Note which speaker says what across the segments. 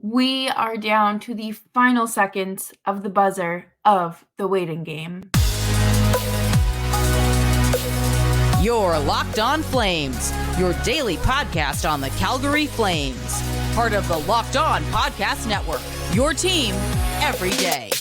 Speaker 1: We are down to the final seconds of the buzzer of the waiting game.
Speaker 2: You're Locked On Flames, your daily podcast on the Calgary Flames. Part of the Locked On Podcast Network, your team every day.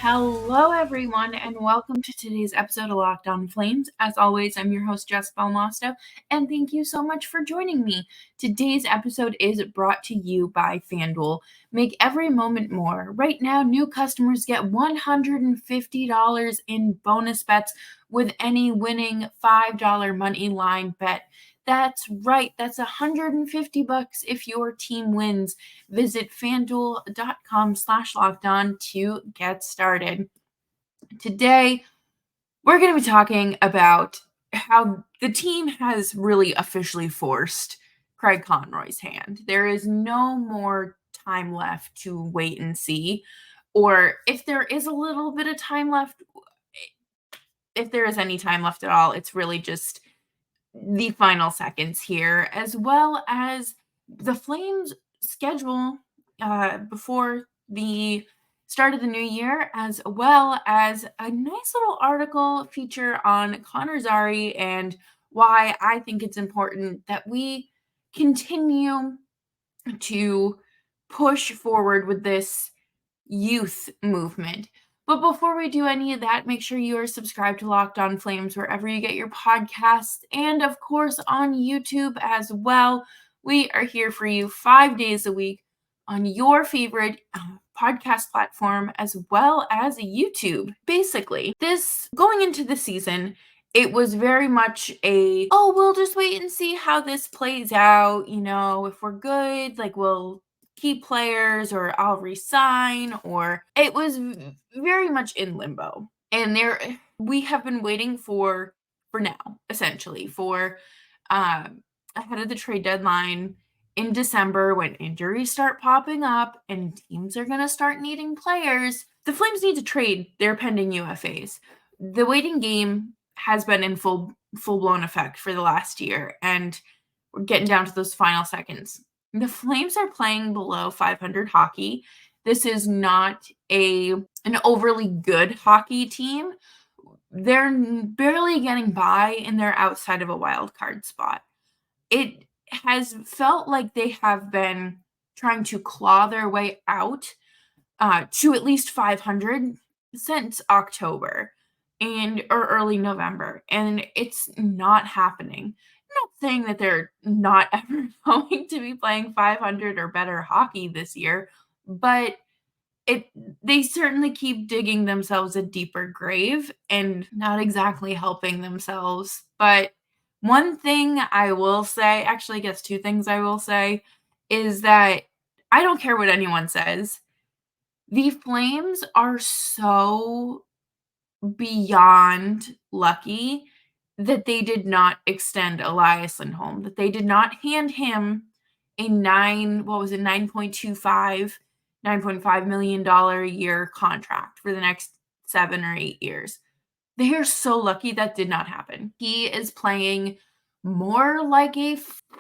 Speaker 1: Hello, everyone, and welcome to today's episode of Locked On Flames. As always, I'm your host, Jess, and thank you so much for joining me. Today's episode is brought to you by FanDuel. Make every moment more. Right now, new customers get $150 in bonus bets with any winning $5 money line bet. That's right. That's $150 if your team wins. Visit fanduel.com/lockedon to get started. Today, we're going to be talking about how the team has really officially forced Craig Conroy's hand. There is no more time left to wait and see, or if there is a little bit of time left, if there is any time left at all, it's really just the final seconds here, as well as the Flames schedule before the start of the new year, as well as a nice little article feature on Connor Zary and why I think it's important that we continue to push forward with this youth movement. But before we do any of that, make sure you are subscribed to Locked On Flames wherever you get your podcasts, and of course on YouTube as well. We are here for you 5 days a week on your favorite podcast platform as well as YouTube. Basically, this going into the season, it was very much we'll just wait and see how this plays out. If we're good, we'll keep players, or I'll resign, or it was very much in limbo. And we have been waiting for now, essentially, for ahead of the trade deadline in December, when injuries start popping up and teams are going to start needing players. The Flames need to trade their pending UFAs. The waiting game has been in full-blown effect for the last year, and we're getting down to those final seconds. The Flames are playing below 500 hockey. This is not an overly good hockey team. They're barely getting by, and they're outside of a wild card spot. It has felt like they have been trying to claw their way out to at least 500 since October or early November, and it's not happening. Not saying that they're not ever going to be playing 500 or better hockey this year, but they certainly keep digging themselves a deeper grave and not exactly helping themselves. But one thing I will say, actually I guess two things I will say, is that I don't care what anyone says. The Flames are so beyond lucky that they did not extend Elias Lindholm, that they did not hand him a $9.5 million a year contract for the next 7 or 8 years. They are so lucky that did not happen. He is playing more like a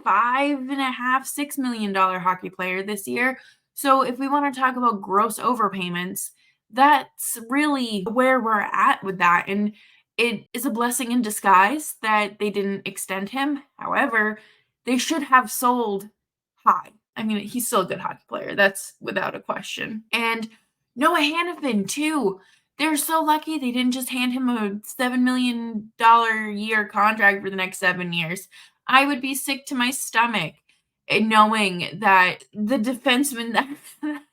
Speaker 1: $5.5-6 million hockey player this year. So if we want to talk about gross overpayments, that's really where we're at with that. And it is a blessing in disguise that they didn't extend him. However, they should have sold high. I mean, he's still a good hockey player. That's without a question. And Noah Hanifin, too. They're so lucky they didn't just hand him a $7 million a year contract for the next 7 years. I would be sick to my stomach knowing that the defenseman that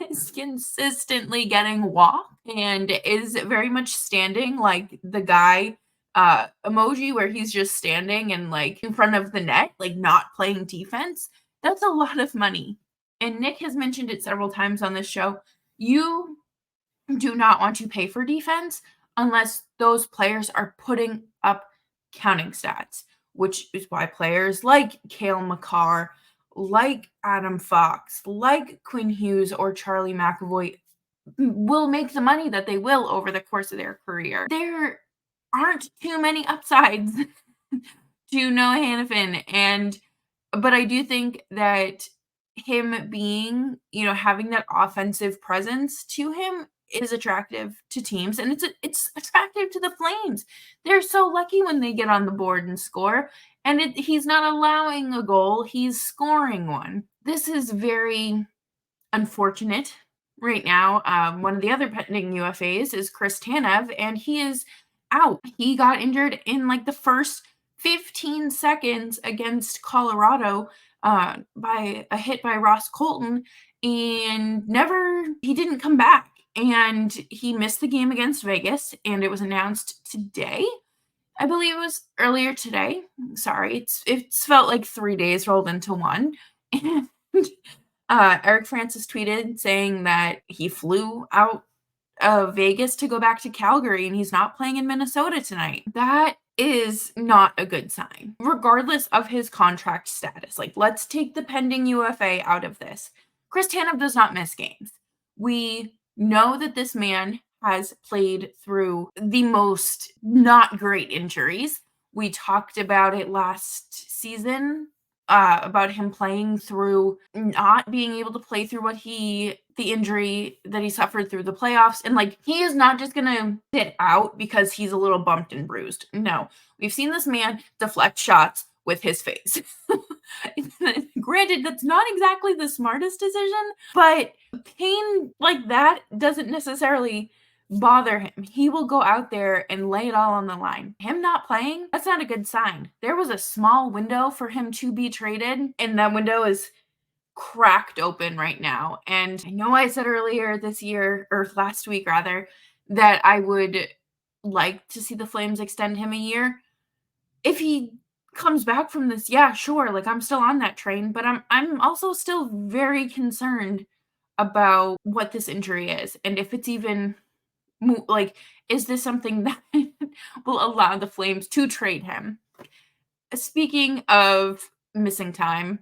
Speaker 1: is consistently getting walked and is very much standing like the guy emoji, where he's just standing and in front of the net, not playing defense. That's a lot of money. And Nick has mentioned it several times on this show. You do not want to pay for defense unless those players are putting up counting stats, which is why players like Cale Makar, like Adam Fox, like Quinn Hughes or Charlie McAvoy will make the money that they will over the course of their career. There aren't too many upsides to Noah Hanifin. But I do think that him being, having that offensive presence to him is attractive to teams, and it's attractive to the Flames. They're so lucky when they get on the board and score, and he's not allowing a goal, he's scoring one. This is very unfortunate right now. One of the other pending UFAs is Chris Tanev, and he is out. He got injured in like the first 15 seconds against Colorado by a hit by Ross Colton, and he didn't come back. And he missed the game against Vegas, and it was announced today. I believe it was earlier today. Sorry, it's felt like 3 days rolled into one. And Eric Francis tweeted saying that he flew out of Vegas to go back to Calgary, and he's not playing in Minnesota tonight. That is not a good sign, regardless of his contract status. Like, let's take the pending UFA out of this. Chris Tanev does not miss games. We know that this man has played through the most not great injuries. We talked about it last season, about him playing through not being able to play through the injury that he suffered through the playoffs. And like, he is not just gonna sit out because he's a little bumped and bruised. No, we've seen this man deflect shots with his face. Granted, that's not exactly the smartest decision, but pain like that doesn't necessarily bother him. He will go out there and lay it all on the line. Him not playing, that's not a good sign. There was a small window for him to be traded, and that window is cracked open right now. And I know I said earlier this year, or last week rather, that I would like to see the Flames extend him a year. If he comes back from this, yeah, sure, like I'm still on that train, but I'm also still very concerned about what this injury is, and if it's even like, is this something that will allow the Flames to trade him? Speaking of missing time,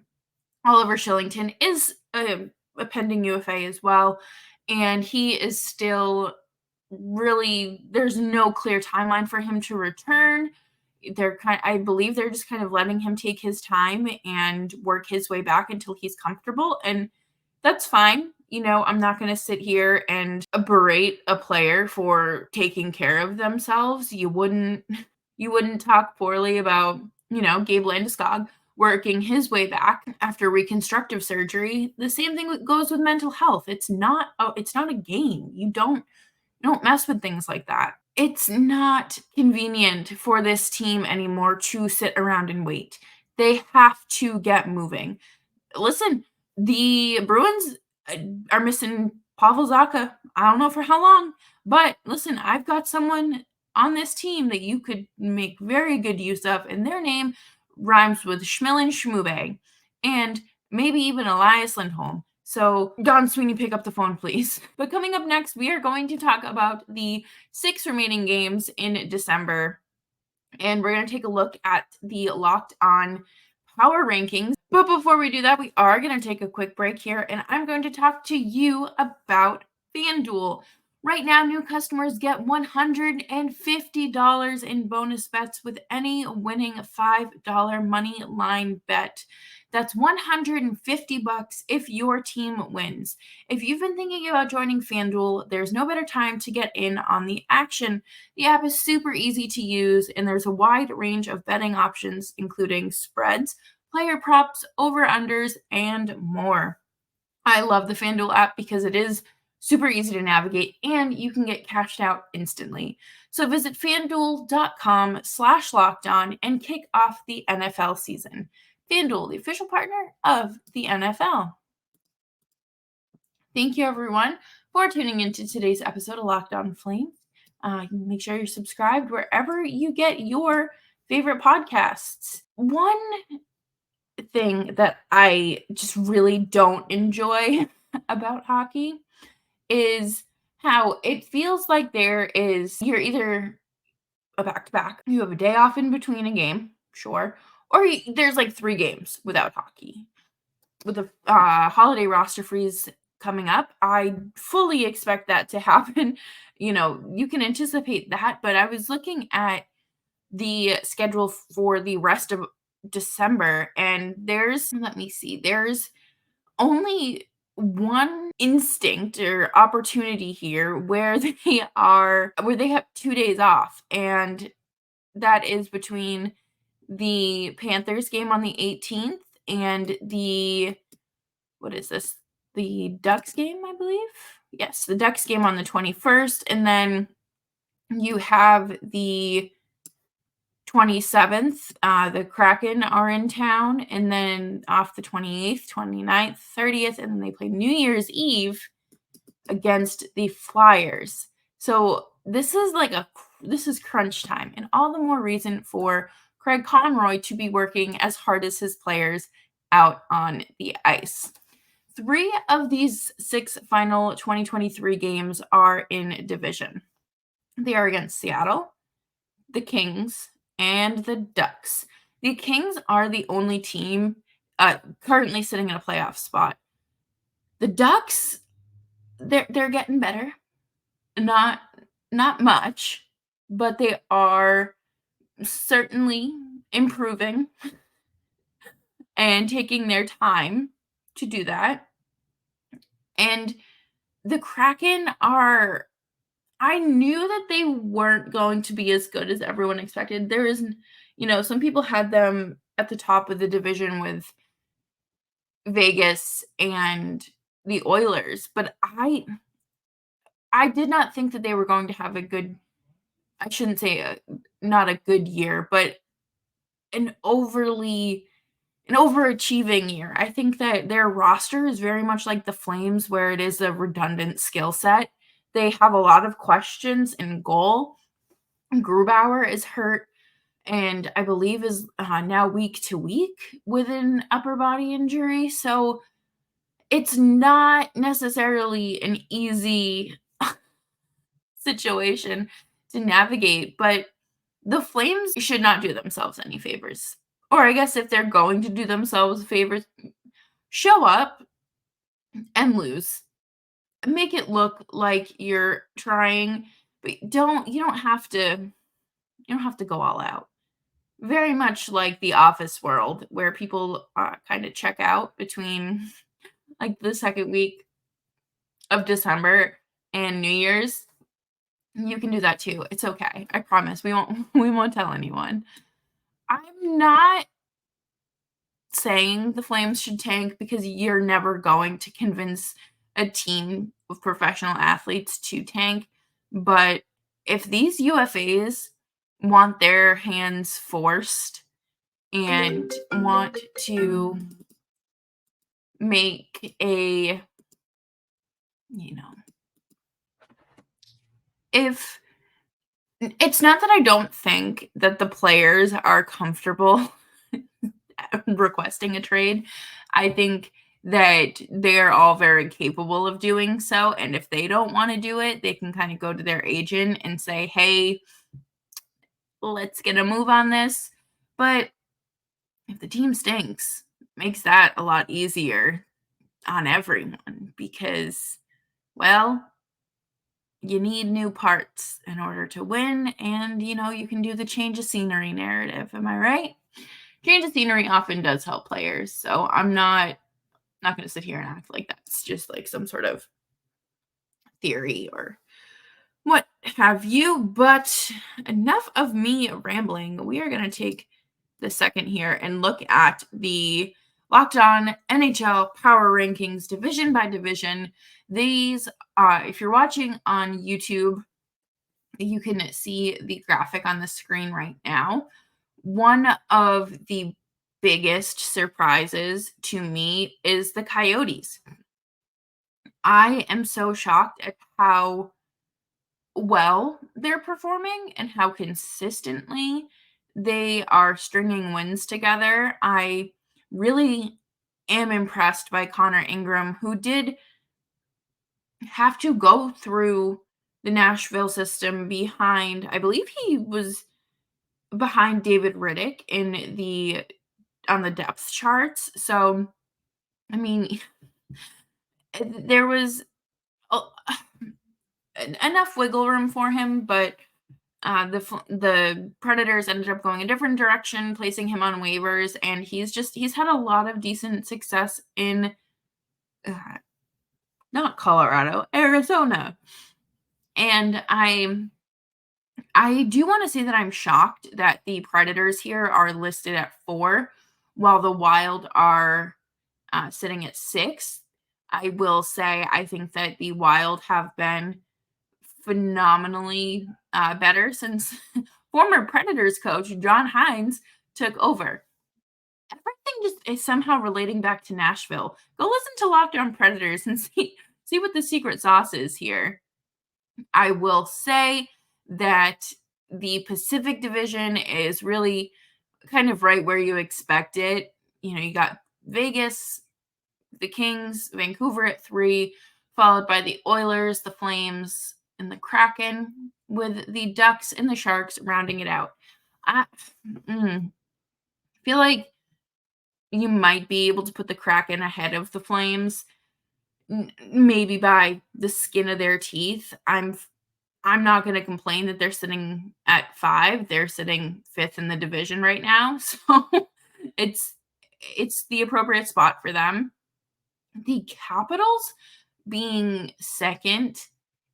Speaker 1: Oliver Shillington is a pending UFA as well, and he is still there's no clear timeline for him to return. I believe they're just kind of letting him take his time and work his way back until he's comfortable, and that's fine. I'm not going to sit here and berate a player for taking care of themselves. You wouldn't talk poorly about, Gabe Landeskog working his way back after reconstructive surgery. The same thing goes with mental health. It's not a game. You don't mess with things like that. It's not convenient for this team anymore to sit around and wait. They have to get moving. Listen, the Bruins are missing Pavel Zacha. I don't know for how long, but listen, I've got someone on this team that you could make very good use of, and their name rhymes with Schmillen Schmube, and maybe even Elias Lindholm. So, Don Sweeney, pick up the phone, please. But coming up next, we are going to talk about the 6 remaining games in December, and we're going to take a look at the Locked On Power Rankings. But before we do that, we are going to take a quick break here, and I'm going to talk to you about FanDuel. Right now, new customers get $150 in bonus bets with any winning $5 money line bet. That's $150 if your team wins. If you've been thinking about joining FanDuel, there's no better time to get in on the action. The app is super easy to use, and there's a wide range of betting options, including spreads, player props, over-unders, and more. I love the FanDuel app because it is super easy to navigate, and you can get cashed out instantly. So visit FanDuel.com/lockedon and kick off the NFL season. FanDuel, the official partner of the NFL. Thank you, everyone, for tuning into today's episode of Locked On Flames. Make sure you're subscribed wherever you get your favorite podcasts. One thing that I just really don't enjoy about hockey is how it feels like you're either a back-to-back, you have a day off in between a game, sure, or there's like 3 games without hockey. With the holiday roster freeze coming up, I fully expect that to happen. You can anticipate that, but I was looking at the schedule for the rest of December, and there's only one instinct or opportunity here where they have 2 days off, and that is between the Panthers game on the 18th and the Ducks game, I believe? Yes, the Ducks game on the 21st, and then you have the 27th, the Kraken are in town, and then off the 28th, 29th, 30th, and then they play New Year's Eve against the Flyers. So this is crunch time, and all the more reason for Craig Conroy to be working as hard as his players out on the ice. 3 of these 6 final 2023 games are in division. They are against Seattle, the Kings, and the Ducks. The Kings are the only team currently sitting in a playoff spot. The Ducks, they're getting better. Not much, but they are certainly improving and taking their time to do that. And the Kraken I knew that they weren't going to be as good as everyone expected. There is, some people had them at the top of the division with Vegas and the Oilers, but I did not think that they were going to have I shouldn't say not a good year, but an overachieving year. I think that their roster is very much like the Flames, where it is a redundant skill set. They have a lot of questions in goal. Grubauer is hurt and I believe is now week to week with an upper body injury. So it's not necessarily an easy situation to navigate, but the Flames should not do themselves any favors. Or I guess if they're going to do themselves favors, show up and lose. Make it look like you're trying, but you don't have to go all out. Very much like the office world, where people kind of check out between like the second week of December and New Year's. You can do that too. It's okay. I promise. We won't tell anyone. I'm not saying the Flames should tank, because you're never going to convince a team of professional athletes to tank. But if these UFAs want their hands forced and want to make if it's not that I don't think that the players are comfortable requesting a trade. I think that they're all very capable of doing so. And if they don't want to do it, they can kind of go to their agent and say, hey, let's get a move on this. But if the team stinks, it makes that a lot easier on everyone, because, well, you need new parts in order to win. And, you can do the change of scenery narrative. Am I right? Change of scenery often does help players. So I'm not going to sit here and act like that's just like some sort of theory or what have you. But enough of me rambling. We are going to take the second here and look at the Locked On NHL Power Rankings division by division. These, if you're watching on YouTube, you can see the graphic on the screen right now. One of the biggest surprises to me is the Coyotes. I am so shocked at how well they're performing and how consistently they are stringing wins together. I really am impressed by Connor Ingram, who did have to go through the Nashville system behind, I believe he was behind David Riddick on the depth charts. So, I mean, there was enough wiggle room for him, but The Predators ended up going a different direction, placing him on waivers, and he's had a lot of decent success in not Colorado, Arizona. And I do want to say that I'm shocked that the Predators here are listed at 4, while the Wild are sitting at 6. I will say I think that the Wild have been phenomenally better since former Predators coach John Hines took over. Everything just is somehow relating back to Nashville. Go listen to Locked On Predators and see what the secret sauce is here. I will say that the Pacific Division is really kind of right where you expect it. You got Vegas, the Kings, Vancouver at 3, followed by the Oilers, the Flames, and the Kraken, with the Ducks and the Sharks rounding it out. I feel like you might be able to put the Kraken ahead of the Flames, maybe by the skin of their teeth. I'm not going to complain that they're sitting at 5. They're sitting 5th in the division right now, so it's the appropriate spot for them. The Capitals being second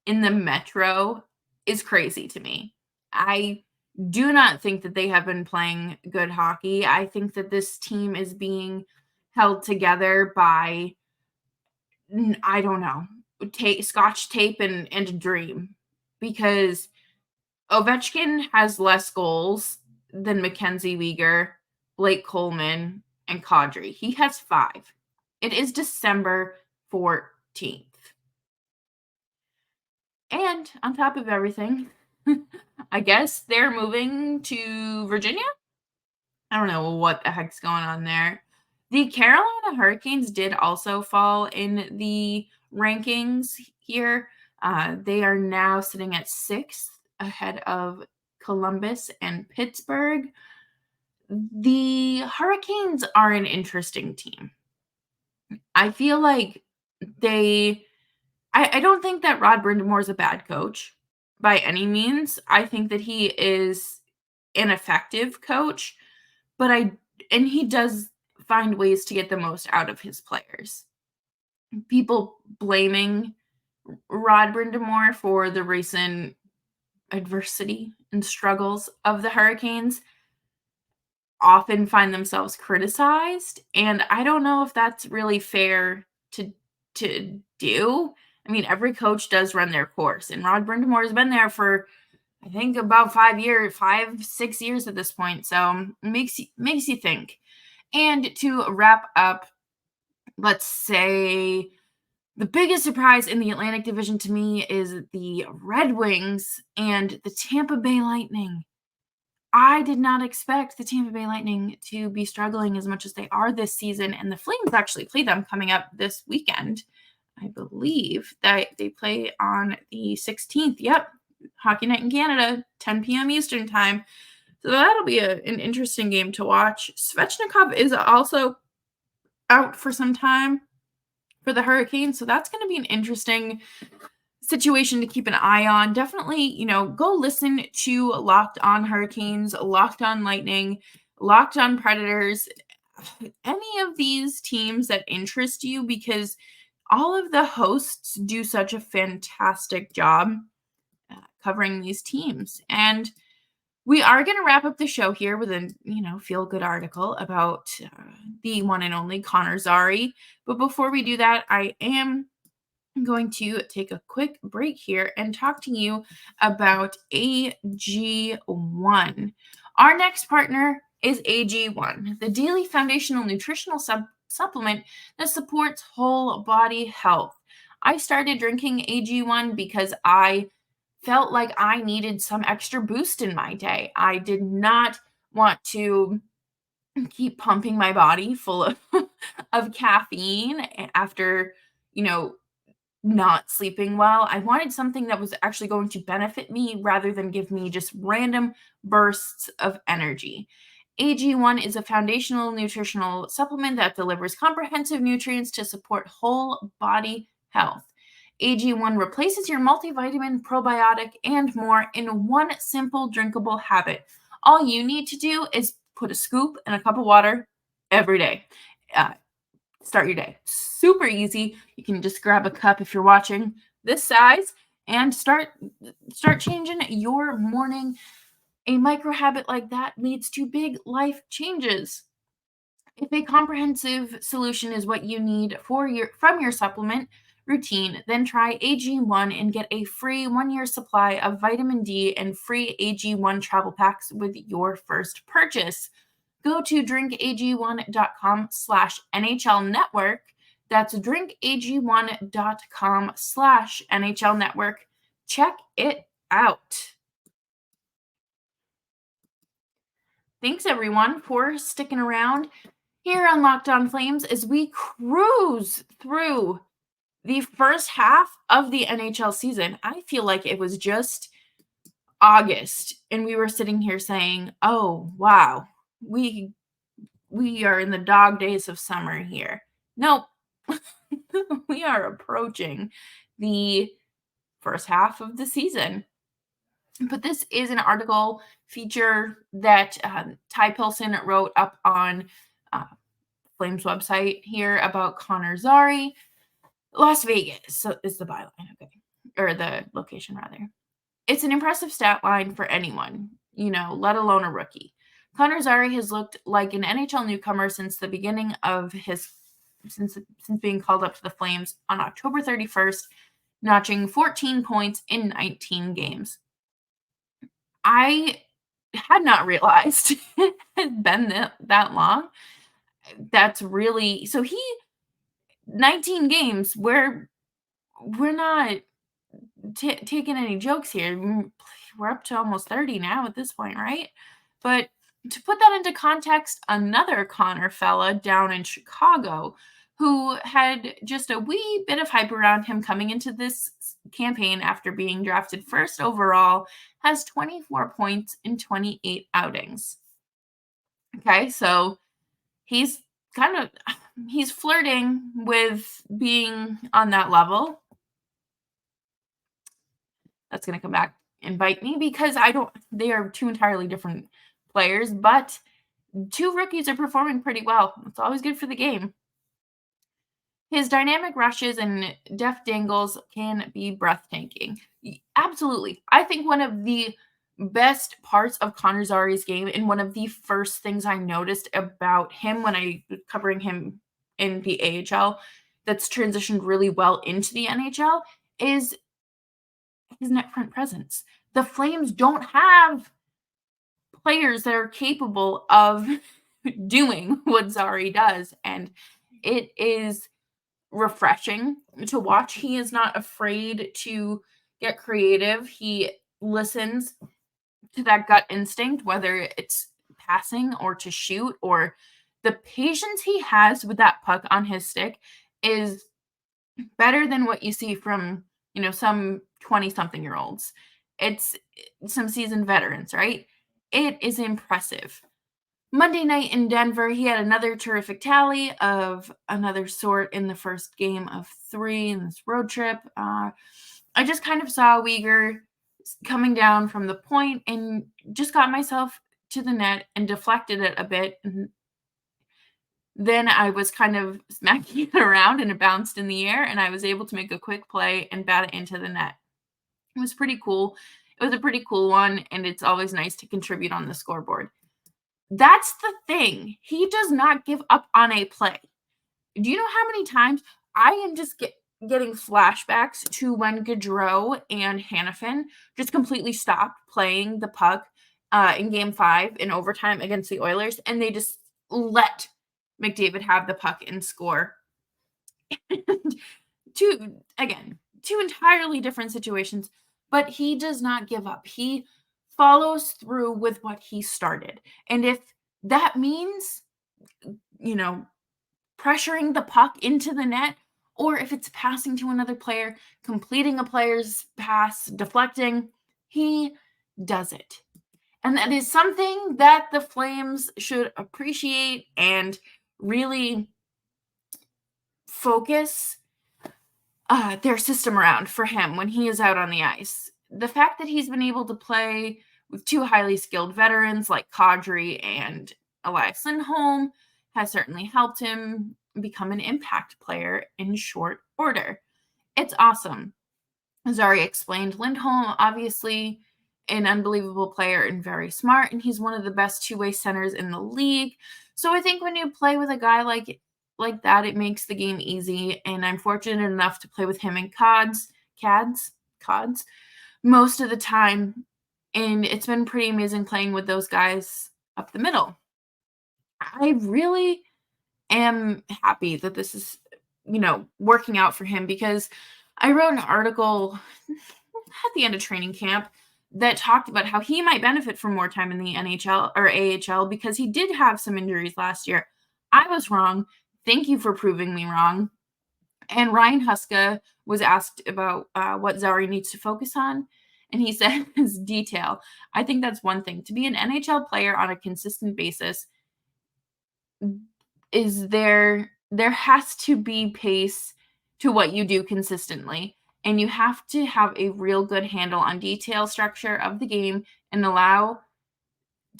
Speaker 1: in the Metro is crazy to me. I do not think that they have been playing good hockey. I think that this team is being held together by, I don't know, scotch tape and a dream, because Ovechkin has less goals than Mackenzie Weegar, Blake Coleman, and Kadri. He has 5. It is December 14th. And on top of everything, I guess they're moving to Virginia? I don't know what the heck's going on there. The Carolina Hurricanes did also fall in the rankings here. They are now sitting at 6th, ahead of Columbus and Pittsburgh. The Hurricanes are an interesting team. I feel like I don't think that Rod Brind'Amour is a bad coach by any means. I think that he is an effective coach, and he does find ways to get the most out of his players. People blaming Rod Brind'Amour for the recent adversity and struggles of the Hurricanes often find themselves criticized, and I don't know if that's really fair to do. I mean, every coach does run their course, and Rod Brind'Amour has been there for, I think, about 6 years at this point, so it makes you think. And to wrap up, let's say the biggest surprise in the Atlantic Division to me is the Red Wings and the Tampa Bay Lightning. I did not expect the Tampa Bay Lightning to be struggling as much as they are this season, and the Flames actually play them coming up this weekend. I believe that they play on the 16th. Yep, Hockey Night in Canada, 10 p.m. Eastern time. So that'll be an interesting game to watch. Svechnikov is also out for some time for the Hurricanes, so that's going to be an interesting situation to keep an eye on. Definitely, go listen to Locked On Hurricanes, Locked On Lightning, Locked On Predators, any of these teams that interest you, because all of the hosts do such a fantastic job covering these teams. And we are going to wrap up the show here with a, feel-good article about the one and only Connor Zary. But before we do that, I am going to take a quick break here and talk to you about AG1. Our next partner is AG1, the daily foundational nutritional supplement that supports whole body health. I started drinking AG1 because I felt like I needed some extra boost in my day. I did not want to keep pumping my body full of caffeine after, not sleeping well. I wanted something that was actually going to benefit me rather than give me just random bursts of energy. AG1 is a foundational nutritional supplement that delivers comprehensive nutrients to support whole body health. AG1 replaces your multivitamin, probiotic, and more in one simple drinkable habit. All you need to do is put a scoop in a cup of water every day. Start your day. Super easy. You can just grab a cup if you're watching this size and start changing your morning. A micro habit like that leads to big life changes. If a comprehensive solution is what you need from your supplement routine, then try AG1 and get a free 1-year supply of vitamin D and free AG1 travel packs with your first purchase. Go to drinkag1.com/NHL network. That's drinkag1.com/NHL network. Check it out. Thanks everyone for sticking around here on Locked On Flames as we cruise through the first half of the NHL season. I feel like it was just August and we were sitting here saying, oh, wow, we are in the dog days of summer here. Nope. We are approaching the first half of the season. But this is an article feature that Ty Pilson wrote up on Flames website here about Connor Zary. Las Vegas is the byline, okay, or the location rather. It's an impressive stat line for anyone, let alone a rookie. Connor Zary has looked like an NHL newcomer since the beginning of since being called up to the Flames on October 31st, notching 14 points in 19 games. I had not realized it had been that long. That's really so. 19 games. We're not taking any jokes here. We're up to almost 30 now at this point, right? But to put that into context, another Connor fella down in Chicago who had just a wee bit of hype around him coming into this campaign after being drafted first overall has 24 points in 28 outings. Okay, so he's flirting with being on that level. That's going to come back and bite me because they are two entirely different players, but two rookies are performing pretty well. It's always good for the game. His dynamic rushes and deft dangles can be breathtaking. Absolutely. I think one of the best parts of Connor Zary's game and one of the first things I noticed about him when I was covering him in the AHL that's transitioned really well into the NHL is his net front presence. The Flames don't have players that are capable of doing what Zary does, and it is refreshing to watch. He is not afraid to get creative. He listens to that gut instinct, whether it's passing or to shoot, or the patience he has with that puck on his stick is better than what you see from, some 20-something-year-olds. It's some seasoned veterans, right? It is impressive. Monday night in Denver, he had another terrific tally of another sort in the first game of 3 in this road trip. I just kind of saw Uyghur coming down from the point and just got myself to the net and deflected it a bit. And then I was kind of smacking it around and it bounced in the air and I was able to make a quick play and bat it into the net. It was pretty cool. It was a pretty cool one, and it's always nice to contribute on the scoreboard. That's the thing. He does not give up on a play. Do you know how many times I am just getting flashbacks to when Gaudreau and Hanifin just completely stopped playing the puck in Game 5 in overtime against the Oilers, and they just let McDavid have the puck and score. Two entirely different situations, but he does not give up. He follows through with what he started. And if that means, pressuring the puck into the net, or if it's passing to another player, completing a player's pass, deflecting, he does it. And that is something that the Flames should appreciate and really focus their system around for him when he is out on the ice. The fact that he's been able to play with two highly skilled veterans like Kadri and Elias Lindholm has certainly helped him become an impact player in short order. It's awesome. Zary explained Lindholm, obviously an unbelievable player and very smart, and he's one of the best two-way centers in the league. So I think when you play with a guy like that, it makes the game easy. And I'm fortunate enough to play with him in CODs most of the time. And it's been pretty amazing playing with those guys up the middle. I really am happy that this is, working out for him, because I wrote an article at the end of training camp that talked about how he might benefit from more time in the NHL or AHL because he did have some injuries last year. I was wrong. Thank you for proving me wrong. And Ryan Huska was asked about what Zary needs to focus on, and he said his detail. I think that's one thing. To be an NHL player on a consistent basis, is there has to be pace to what you do consistently, and you have to have a real good handle on detail structure of the game and allow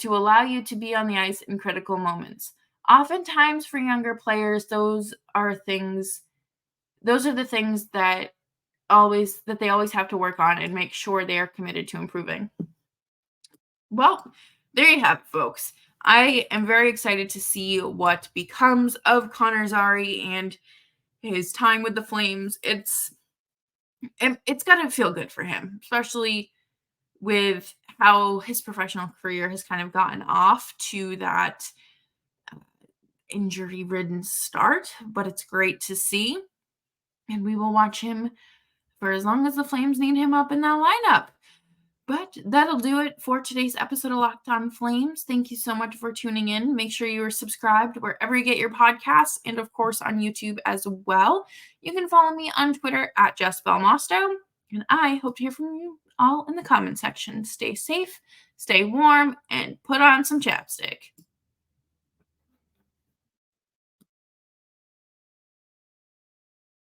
Speaker 1: you to be on the ice in critical moments. Oftentimes for younger players, those are the things that they always have to work on and make sure they are committed to improving. Well, there you have it, folks. I am very excited to see what becomes of Connor Zary and his time with the Flames. It's got to feel good for him, especially with how his professional career has kind of gotten off to that injury-ridden start. But it's great to see, and we will watch him for as long as the Flames need him up in that lineup. But that'll do it for today's episode of Locked On Flames. Thank you so much for tuning in. Make sure you are subscribed wherever you get your podcasts, and of course on YouTube as well. You can follow me on Twitter at Jess Belmosto, and I hope to hear from you all in the comment section. Stay safe, stay warm, and put on some chapstick.